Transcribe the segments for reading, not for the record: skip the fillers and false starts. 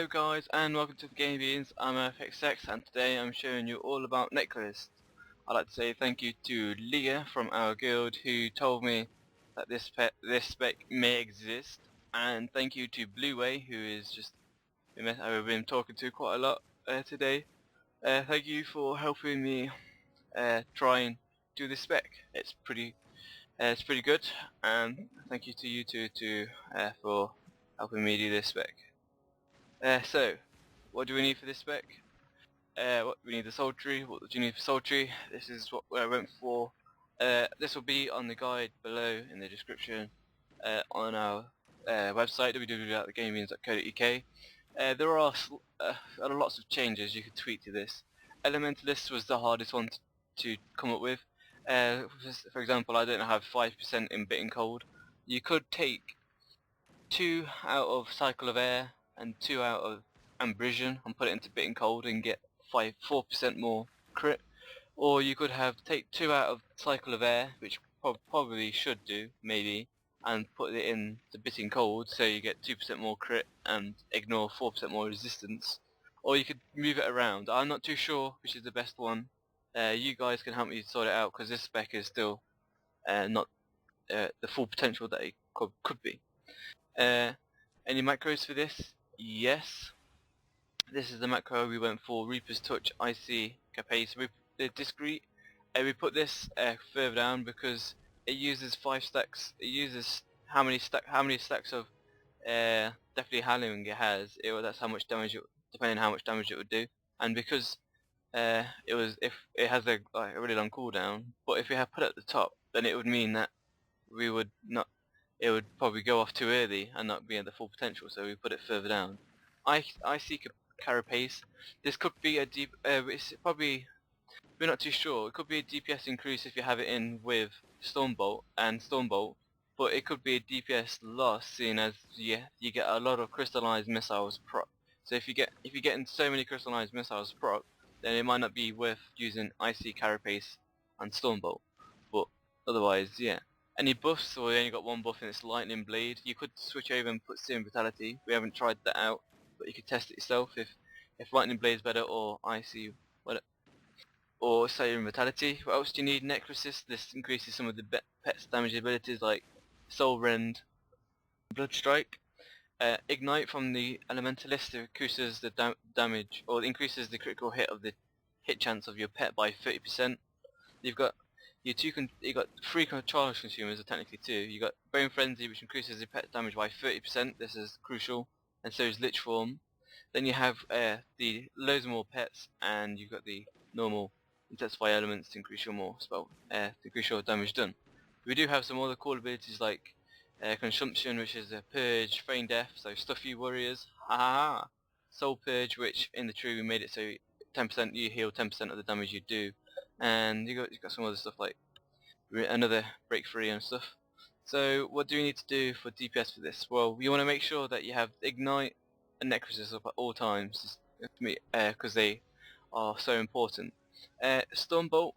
guys, and welcome to the Game Beans. I'm FXX, and today I'm showing you all about Necrolist. I'd like to say thank you to Leah from our guild who told me that this spec may exist, and thank you to Blueway who is just I've been talking to quite a lot today. Thank you for helping me try and do this spec. It's pretty good, and thank you to you two for helping me do this spec. So, what do we need for this spec? What we need the sultry. What do you need for sultry? This is what I went for. This will be on the guide below in the description on our website www.thegamebeans.co.uk. There are lots of changes you could tweak to this. Elementalist was the hardest one to come up with. For example, I don't have 5% in bitten cold. You could take 2 out of Cycle of Air and 2 out of Ambrosian and put it into bitten cold and get 4% more crit, or you could take 2 out of Cycle of Air, which probably should do, maybe, and put it in the bitten cold so you get 2% more crit and ignore 4% more resistance, or you could move it around. I'm not too sure which is the best one. You guys can help me sort it out because this spec is still not the full potential that it could be. Any macros for this? Yes. This is the macro we went for. Reaper's Touch, Icy, Capace, Discreet. We put this further down because it uses 5 stacks. It uses how many stacks of Deathly Howling it has. That's how much damage depending on how much damage it would do. And because if it has a really long cooldown, but if we had put it at the top, then it would mean that we would not. It would probably go off too early and not be at the full potential, so we put it further down. I see Carapace. This could be a deep. It's probably, we're not too sure. It could be a DPS increase if you have it in with Stormbolt, but it could be a DPS loss, seeing as you get a lot of crystallized missiles proc. So if you get in so many crystallized missiles proc, then it might not be worth using Icy Carapace and Stormbolt. But otherwise, yeah. Any buffs? Well, we only got one buff and it's Lightning Blade. You could switch over and put Serum Vitality. We haven't tried that out, but you could test it yourself if Lightning Blade is better, or Icy, or Serum Vitality. What else do you need? Necrolist. This increases some of the pet's damage abilities like Soul Rend, Blood Strike. Ignite from the Elementalist increases the damage, or increases the critical hit of the hit chance of your pet by 30%. You've got you got 3 charge consumers, or technically 2. You got Bone Frenzy, which increases your pet damage by 30%. This is crucial, and so is Lich Form. Then you have the loads more pets, and you've got the normal Intensify elements to increase your to increase your damage done. We do have some other cool abilities like Consumption, which is a Purge, Feign Death, so stuff you warriors. Ha ha ha. Soul Purge, which in the tree we made it so 10% you heal 10% of the damage you do. And you got some other stuff like another break free and stuff. So what do we need to do for DPS for this? Well, you want to make sure that you have Ignite and Necrolist up at all times, because they are so important. Stormbolt,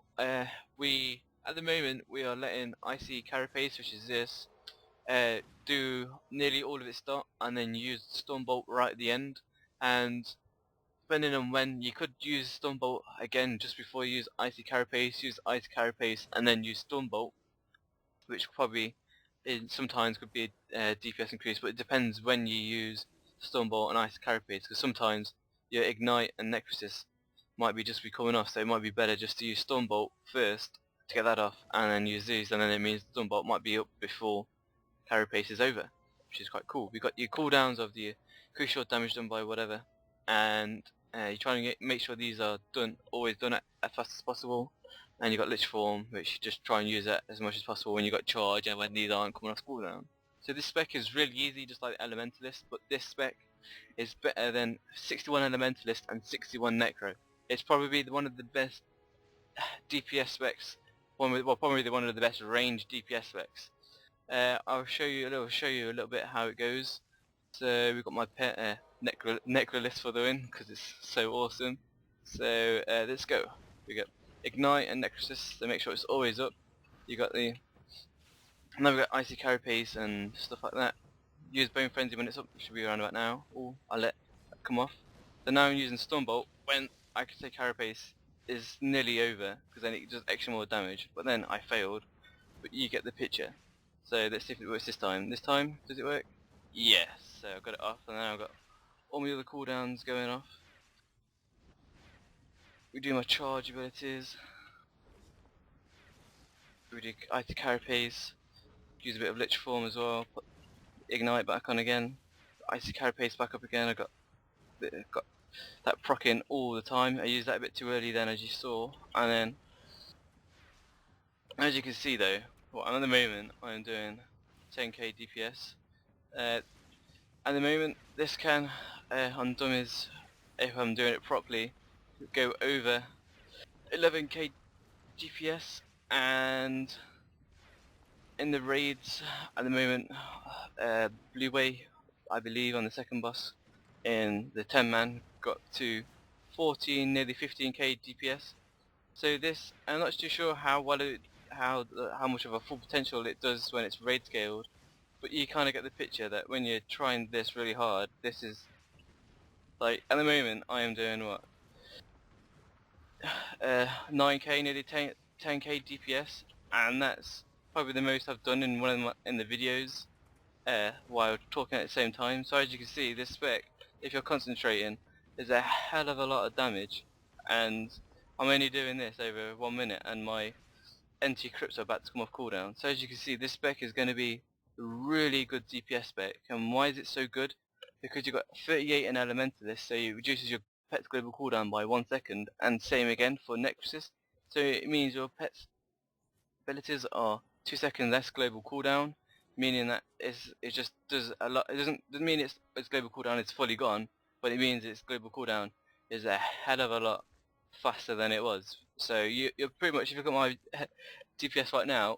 we at the moment we are letting Icy Carapace, which is this, do nearly all of its stuff, and then use Stormbolt right at the end. And depending on when, you could use Stormbolt again just before you use Icy Carapace, and then use Stormbolt, which probably sometimes could be a DPS increase, but it depends when you use Stormbolt and Icy Carapace, because sometimes your Ignite and Necrolist might be coming off, so it might be better just to use Stormbolt first to get that off, and then use these, and then it means Stormbolt might be up before Carapace is over, which is quite cool. We've got your cooldowns of the crucial damage done by whatever, and you try and make sure these are always done as fast as possible. And you got Lich Form, which you just try and use it as much as possible when you got Charge and when these aren't coming off cooldown. So this spec is really easy, just like Elementalist, but this spec is better than 61 Elementalist and 61 Necro. It's probably one of the best DPS specs, probably one of the best range DPS specs. I'll show you a little bit how it goes. So we've got my pet Necrolist for the win because it's so awesome. So let's go. We got Ignite and Necrolist, so make sure it's always up. You got and then we got Icy Carapace and stuff like that. Use Bone Frenzy when it's up, it should be around about now. Oh, I'll let come off. So now I'm using Stormbolt when I could say Carapace is nearly over, because then it does extra more damage, but then I failed. But you get the picture. So let's see if it works this time. This time, does it work? Yes. So I've got it off, and then I've got all my other cooldowns going off. We do my charge abilities. We do IT Carapace. Use a bit of Lich Form as well. Put Ignite back on again. IT Carapace back up again. I got that proc in all the time. I used that a bit too early then, as you saw, and then as you can see though, at the moment I'm doing 10k DPS. At the moment this can, on dummies, if I'm doing it properly, go over 11k DPS, and in the raids at the moment, Blue Way, I believe on the second boss in the 10 man got to 14, nearly 15k DPS. So this, I'm not too sure how well how much of a full potential it does when it's raid scaled, but you kind of get the picture that when you're trying this really hard, this is like, at the moment I am doing what, 9k, nearly 10k DPS, and that's probably the most I've done in one of in the videos while talking at the same time. So as you can see, this spec, if you're concentrating, is a hell of a lot of damage, and I'm only doing this over 1 minute, and my NT crypts are about to come off cooldown. So as you can see, this spec is going to be a really good DPS spec. And why is it so good? Because you've got 38 in Elementalist, so it reduces your pet's global cooldown by 1 second, and same again for Necrolist. So it means your pet's abilities are 2 seconds less global cooldown, meaning that it just does a lot. It doesn't mean its global cooldown is fully gone, but it means its global cooldown is a hell of a lot faster than it was. So you're pretty much, if you look at my DPS right now,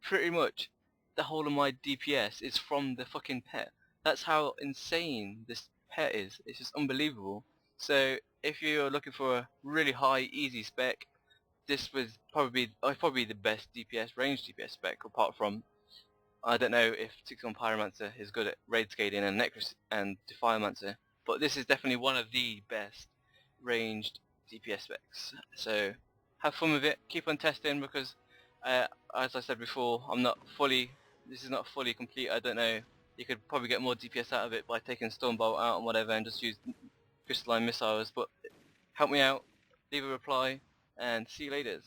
pretty much the whole of my DPS is from the fucking pet. That's how insane this pet is. It's just unbelievable. So if you're looking for a really high, easy spec, this was probably the best DPS, range DPS spec, apart from, I don't know if 6-1 Pyromancer is good at raid scaling and Necrolist and Defilemancer, but this is definitely one of the best ranged DPS specs. So have fun with it, keep on testing, because as I said before, this is not fully complete. I don't know, you could probably get more DPS out of it by taking Stormbolt out and whatever and just use crystalline missiles, but help me out, leave a reply, and see you later.